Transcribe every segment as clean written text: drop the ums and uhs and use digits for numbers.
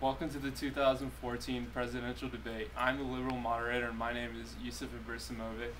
Welcome to the 2014 presidential debate. I'm the liberal moderator and my name is Yusuf Ibrahimovic.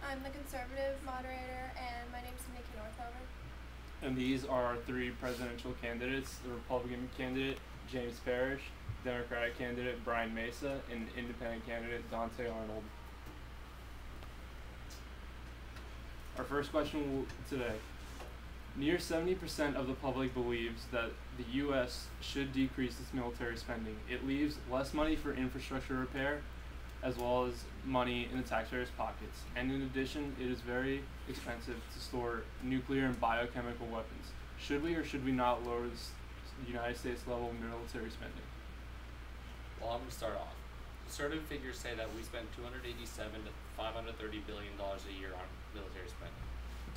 I'm the conservative moderator and my name is Nikki Northover. And these are our three presidential candidates: the Republican candidate, James Parrish; Democratic candidate, Brian Mesa; and Independent candidate, Dante Arnold. Our first question today. Near 70% of the public believes that the U.S. should decrease its military spending. It leaves less money for infrastructure repair, as well as money in the taxpayers' pockets. And in addition, it is very expensive to store nuclear and biochemical weapons. Should we or should we not lower the United States level of military spending? Well, I'm going to start off. Conservative figures say that we spend $287 to $530 billion a year on military spending.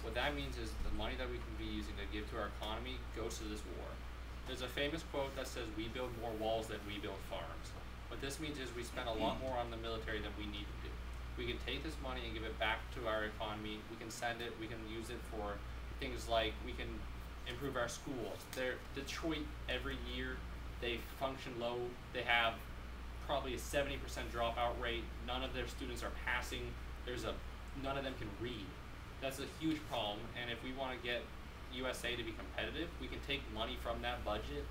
What that means is the money that we can be using to give to our economy goes to this war. There's a famous quote that says, "We build more walls than we build farms." What this means is we spend a lot more on the military than we need to do. We can take this money and give it back to our economy. We can send it, we can use it for things like we can improve our schools. Detroit, every year, they function low. They have probably a 70% dropout rate. None of their students are passing. None of them can read. That's a huge problem, and if we want to get USA to be competitive, we can take money from that budget.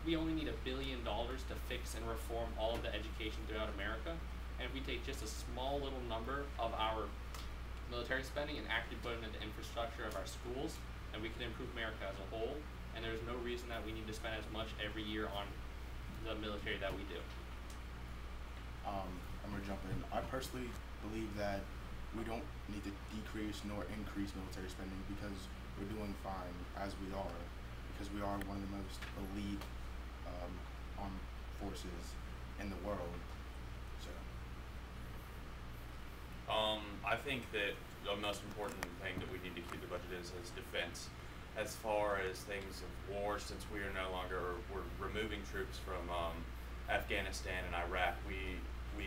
We only need $1 billion to fix and reform all of the education throughout America, and if we take just a small little number of our military spending and actually put it into infrastructure of our schools, then we can improve America as a whole, and there's no reason that we need to spend as much every year on the military that we do. I'm going to jump in. I personally believe that we don't need to decrease nor increase military spending because we're doing fine as we are, because we are one of the most elite armed forces in the world. So, I think that the most important thing that we need to keep the budget is defense. As far as things of war, since we are we're removing troops from Afghanistan and Iraq, we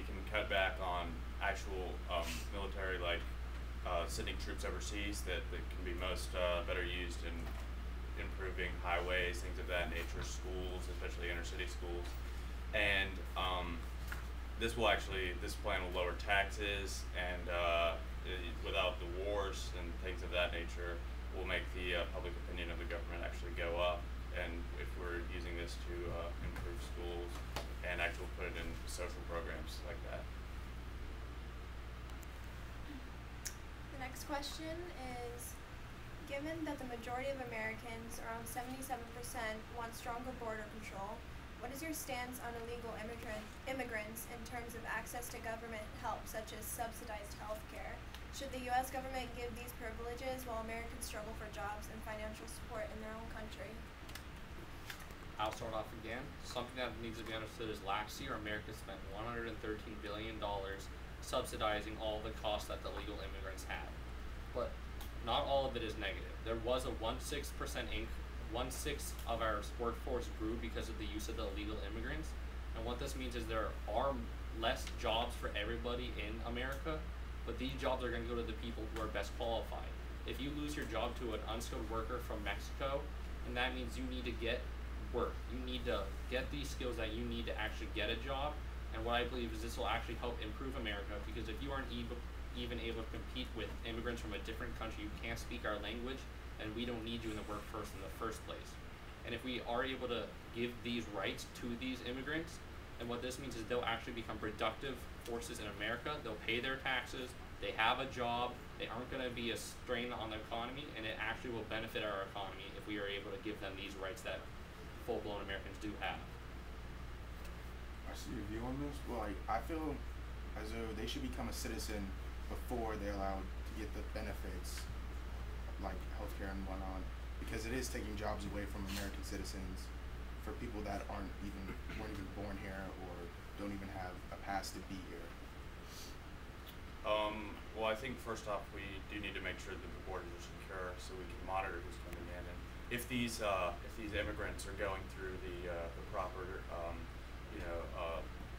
can cut back on actual military, like sending troops overseas that can be better used in improving highways, things of that nature, schools, especially inner city schools. And this plan will lower taxes, and without the wars and things of that nature, will make the public opinion of the government actually go up. And if we're using this to improve schools and actually put it in social programs like that. The next question is, given that the majority of Americans, around 77%, want stronger border control, what is your stance on illegal immigrants in terms of access to government help, such as subsidized health care? Should the U.S. government give these privileges while Americans struggle for jobs and financial support in their own country? I'll start off again. Something that needs to be understood is last year America spent $113 billion subsidizing all the costs that the legal immigrants have. But not all of it is negative. There was a 1/6% one-sixth of our workforce grew because of the use of the illegal immigrants. And what this means is there are less jobs for everybody in America, but these jobs are going to go to the people who are best qualified. If you lose your job to an unskilled worker from Mexico, and that means you need to get work. You need to get these skills that you need to actually get a job. And what I believe is this will actually help improve America, because if you aren't even able to compete with immigrants from a different country who can't speak our language, then we don't need you in the workforce in the first place. And if we are able to give these rights to these immigrants, then what this means is they'll actually become productive forces in America. They'll pay their taxes, they have a job, they aren't going to be a strain on the economy, and it actually will benefit our economy if we are able to give them these rights that full-blown Americans do have. I see your view on this. Well, I feel as though they should become a citizen before they're allowed to get the benefits like healthcare and whatnot, because it is taking jobs away from American citizens for people that weren't even born here or don't even have a pass to be here. Well, I think first off, we do need to make sure that the borders are secure so we can monitor who's coming in. And if these immigrants are going through the proper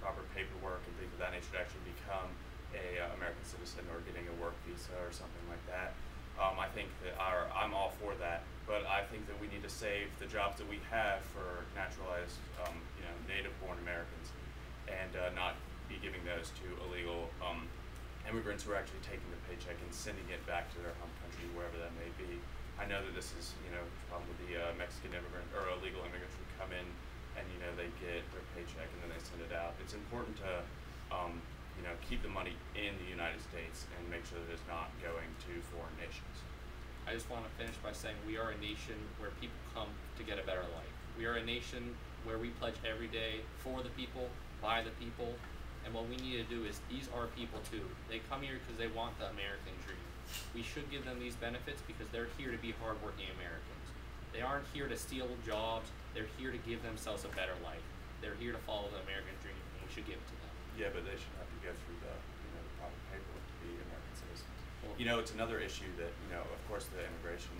proper paperwork and things of that nature to actually become a American citizen or getting a work visa or something like that, I think that I'm all for that. But I think that we need to save the jobs that we have for naturalized, native-born opposed to illegal immigrants who are actually taking the paycheck and sending it back to their home country, wherever that may be. I know that this is, a problem with the Mexican immigrant or illegal immigrants who come in and, they get their paycheck and then they send it out. It's important to, keep the money in the United States and make sure that it's not going to foreign nations. I just want to finish by saying we are a nation where people come to get a better life. We are a nation where we pledge every day for the people, by the people, and what we need to do is, these are people too. They come here because they want the American dream. We should give them these benefits because they're here to be hardworking Americans. They aren't here to steal jobs, they're here to give themselves a better life. They're here to follow the American dream, and we should give it to them. Yeah, but they should have to go through the proper paperwork to be American citizens. Well, It's another issue that, of course the immigration,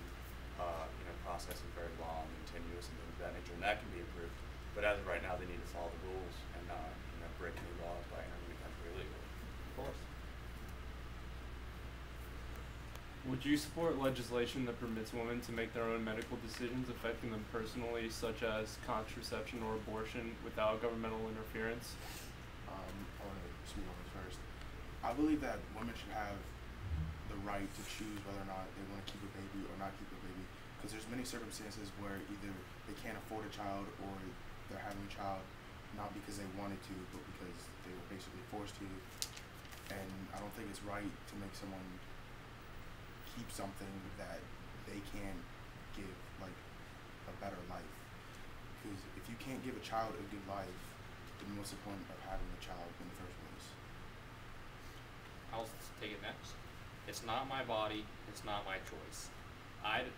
process is very long and tenuous and things of that nature, and that can be improved. But as of right now, they need to follow the rules and not, break any laws by entering the country illegally. Of course. Would you support legislation that permits women to make their own medical decisions affecting them personally, such as contraception or abortion, without governmental interference? I want to speak on this first. I believe that women should have the right to choose whether or not they want to keep a baby or not keep a baby, because there's many circumstances where either they can't afford a child or they're having a child not because they wanted to, but because they were basically forced to. And I don't think it's right to make someone keep something that they can give, like, a better life. Because if you can't give a child a good life, then what's the point of having a child in the first place? I'll take it next. It's not my body, it's not my choice.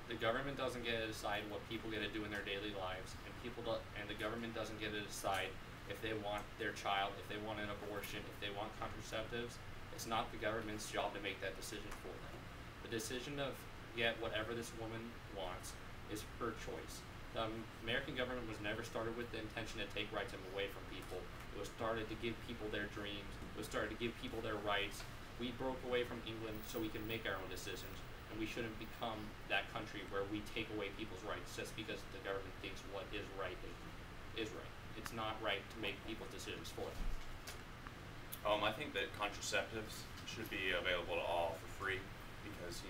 The government doesn't get to decide what people get to do in their daily lives, and the government doesn't get to decide if they want their child, if they want an abortion, if they want contraceptives. It's not the government's job to make that decision for them. The decision of get whatever this woman wants is her choice. The American government was never started with the intention to take rights away from people. It was started to give people their dreams. It was started to give people their rights. We broke away from England so we can make our own decisions, and we shouldn't become that country where we take away people's rights just because the government thinks what is right is right. It's not right to make people's decisions for them. I think that contraceptives should be available to all for free because,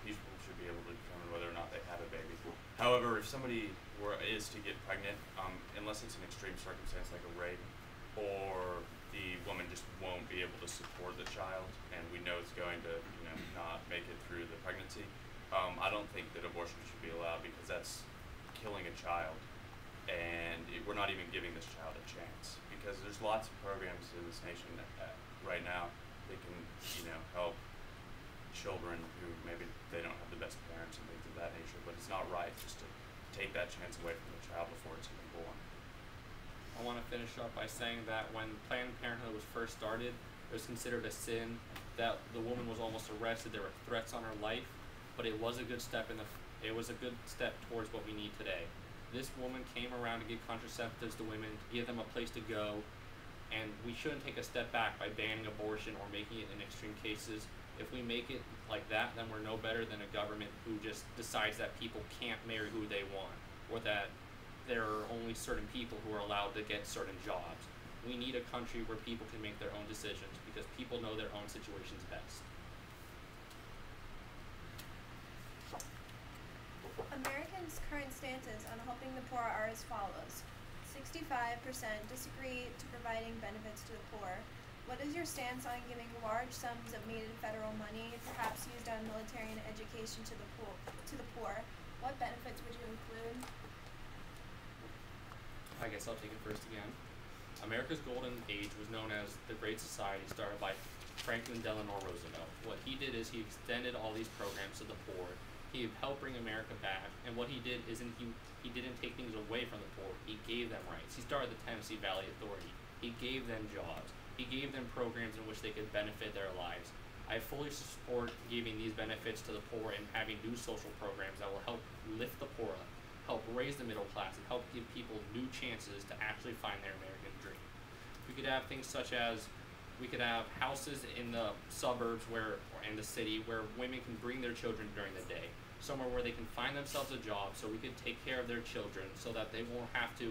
people should be able to determine whether or not they have a baby. However, if somebody is to get pregnant, unless it's an extreme circumstance like a rape, or the woman just won't be able to support the child, and we know it's going to, not make it through the pregnancy, I don't think that abortion should be allowed because that's killing a child, and we're not even giving this child a chance. Because there's lots of programs in this nation right now that can, help children who maybe they don't have the best parents and things of that nature, but it's not right just to take that chance away from the child before it's even born. I want to finish up by saying that when Planned Parenthood was first started, it was considered a sin, that the woman was almost arrested, there were threats on her life, but it was a good step towards what we need today. This woman came around to give contraceptives to women, to give them a place to go, and we shouldn't take a step back by banning abortion or making it in extreme cases. If we make it like that, then we're no better than a government who just decides that people can't marry who they want, or that there are only certain people who are allowed to get certain jobs. We need a country where people can make their own decisions because people know their own situations best. Americans' current stances on helping the poor are as follows. 65% disagree to providing benefits to the poor. What is your stance on giving large sums of needed federal money, perhaps used on military and education, to the poor? What benefits would you include? I guess I'll take it first again. America's golden age was known as the Great Society, started by Franklin Delano Roosevelt. What he did is he extended all these programs to the poor. He helped bring America back, and what he did isn't he didn't take things away from the poor. He gave them rights. He started the Tennessee Valley Authority. He gave them jobs. He gave them programs in which they could benefit their lives. I fully support giving these benefits to the poor and having new social programs that will help lift the poor up, help raise the middle class, and help give people new chances to actually find their American dream. We could have things such as we could have houses in the suburbs or in the city where women can bring their children during the day, somewhere where they can find themselves a job so we could take care of their children so that they won't have to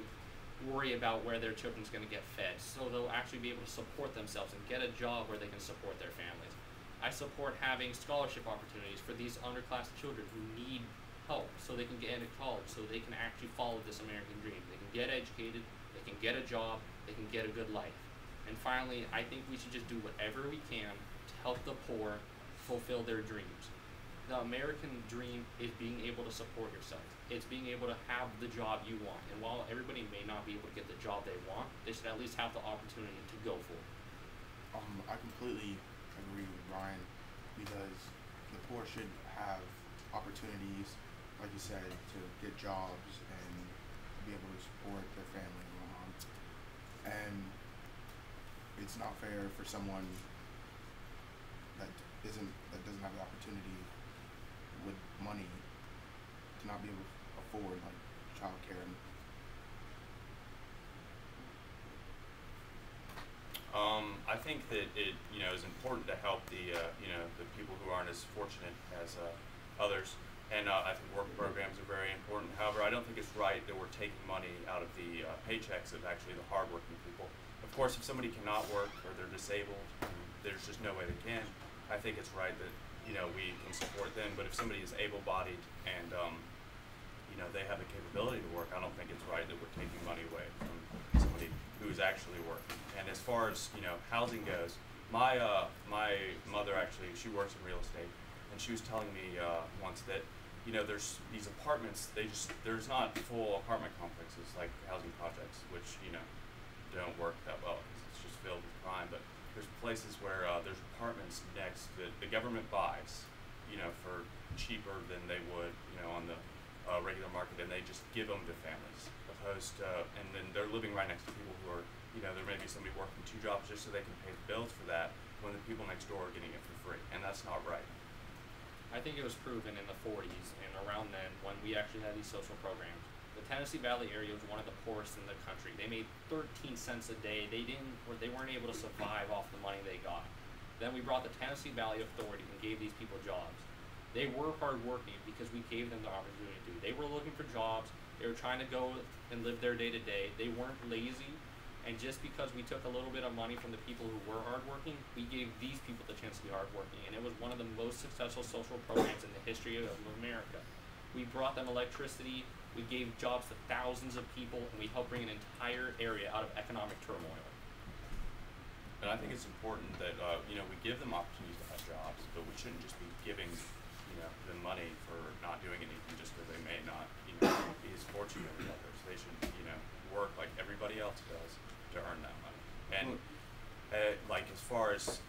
worry about where their children's going to get fed, so they'll actually be able to support themselves and get a job where they can support their families. I support having scholarship opportunities for these underclass children who need help so they can get into college, so they can actually follow this American dream. They can get educated, they can get a job, they can get a good life. And finally, I think we should just do whatever we can to help the poor fulfill their dreams. The American dream is being able to support yourself. It's being able to have the job you want. And while everybody may not be able to get the job they want, they should at least have the opportunity to go for it. I completely agree with Ryan because the poor should have opportunities, like you said, to get jobs and be able to support their family and whatnot. And it's not fair for someone that doesn't have the opportunity with money to not be able to afford like childcare. I think that it is important to help the the people who aren't as fortunate as others, and I think work programs are very important. However, I don't think it's right that we're taking money out of the paychecks of actually the hardworking people. Of course, if somebody cannot work or they're disabled, there's just no way they can. I think it's right that we can support them. But if somebody is able-bodied and they have the capability to work, I don't think it's right that we're taking money away from somebody who's actually working. And as far as housing goes, my mother actually, she works in real estate, and she was telling me once that there's these apartments, there's not full apartment complexes like housing projects, which don't work that well because it's just filled with crime. But there's places where there's apartments next that the government buys for cheaper than they would on the regular market, and they just give them to families, opposed to, and then they're living right next to people who are there may be somebody working 2 jobs just so they can pay the bills for that, when the people next door are getting it for free, and that's not right. I think it was proven in the 40s and around then when we actually had these social programs. The Tennessee Valley area was one of the poorest in the country. They made 13 cents a day. They weren't able to survive off the money they got. Then we brought the Tennessee Valley Authority and gave these people jobs. They were hardworking because we gave them the opportunity to. They were looking for jobs. They were trying to go and live their day to day. They weren't lazy. And just because we took a little bit of money from the people who were hardworking, we gave these people the chance to be hardworking. And it was one of the most successful social programs in the history of America. We brought them electricity, we gave jobs to thousands of people, and we helped bring an entire area out of economic turmoil. And I think it's important that we give them opportunities to have jobs, but we shouldn't just be giving them money for not doing anything just because they may not be as fortunate as others. They should work like everybody else does to earn that money. And like as far as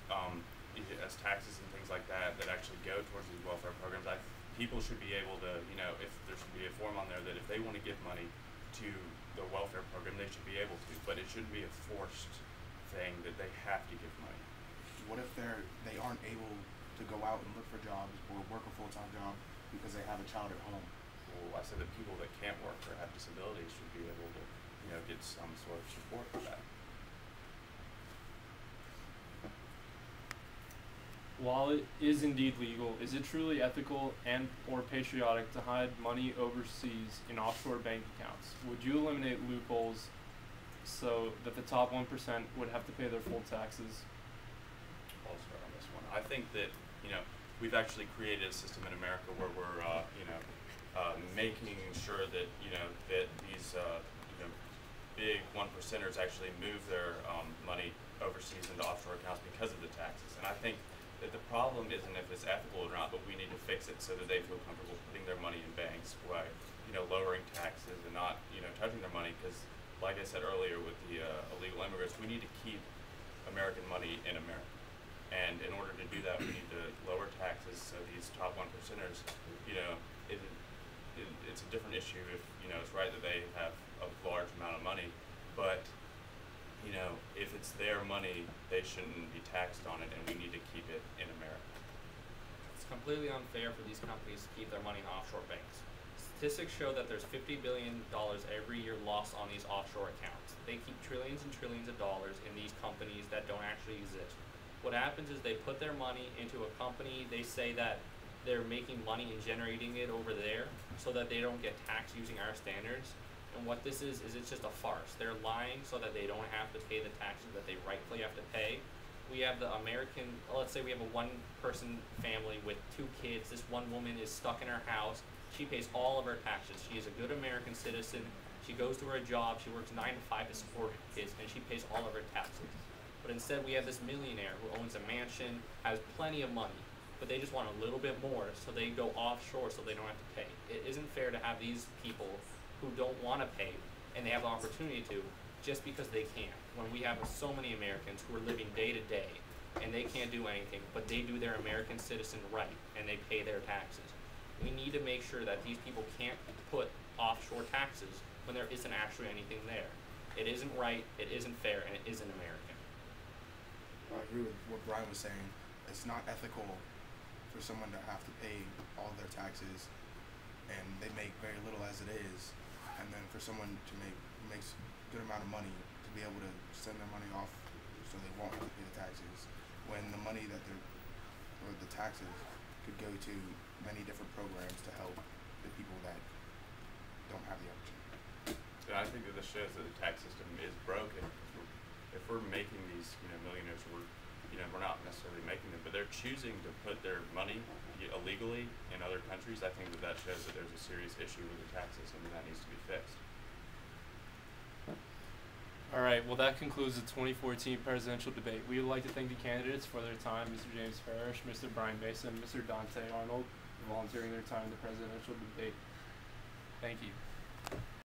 taxes and things like that actually go towards these welfare programs, people should be able to if there should be a form on there that if they want to give money to the welfare program, they should be able to, but it shouldn't be a forced thing that they have to give money. What if they aren't able to go out and look for jobs or work a full-time job because they have a child at home? Well, I said that people that can't work or have disabilities should be able to get some sort of support for that. While it is indeed legal, is it truly ethical and or patriotic to hide money overseas in offshore bank accounts? Would you eliminate loopholes so that the top 1% would have to pay their full taxes? I'll start on this one. I think that we've actually created a system in America where we're making sure that that these big 1%ers actually move their money overseas into offshore accounts because of the taxes. And I think that the problem isn't if it's ethical or not, but we need to fix it so that they feel comfortable putting their money in banks by lowering taxes and not touching their money, because like I said earlier with the illegal immigrants, we need to keep American money in America. And in order to do that, we need to lower taxes so these top 1%ers, it's a different issue if it's right that they have a large amount of money, but if it's their money, they shouldn't be taxed on it, and we need to keep it in America. It's completely unfair for these companies to keep their money in offshore banks. Statistics show that there's $50 billion every year lost on these offshore accounts. They keep trillions and trillions of dollars in these companies that don't actually exist. What happens is they put their money into a company, they say that they're making money and generating it over there so that they don't get taxed using our standards. And And what this is it's just a farce. They're lying so that they don't have to pay the taxes that they rightfully have to pay. We have the American, let's say we have a one-person family with 2 kids. This one woman is stuck in her house. She pays all of her taxes. She is a good American citizen. She goes to her job. She works 9 to 5 to support her kids, and she pays all of her taxes. But instead, we have this millionaire who owns a mansion, has plenty of money, but they just want a little bit more, so they go offshore so they don't have to pay. It isn't fair to have these people who don't want to pay, and they have the opportunity to, just because they can't. When we have so many Americans who are living day to day, and they can't do anything, but they do their American citizen right, and they pay their taxes. We need to make sure that these people can't put offshore taxes when there isn't actually anything there. It isn't right, it isn't fair, and it isn't American. I agree with what Brian was saying. It's not ethical for someone to have to pay all their taxes, and they make very little as it is, and then for someone to makes a good amount of money to be able to send their money off so they won't have to pay the taxes, when the money that or the taxes could go to many different programs to help the people that don't have the opportunity. And I think that this shows that the tax system is broken. If we're making these, millionaires, we're not necessarily making them, but they're choosing to put their money illegally in other countries. I think that shows that there's a serious issue with the tax system and that needs to be fixed. All right, well, that concludes the 2014 presidential debate. We would like to thank the candidates for their time, Mr. James Parrish, Mr. Brian Mason, Mr. Dante Arnold, for volunteering their time in the presidential debate. Thank you.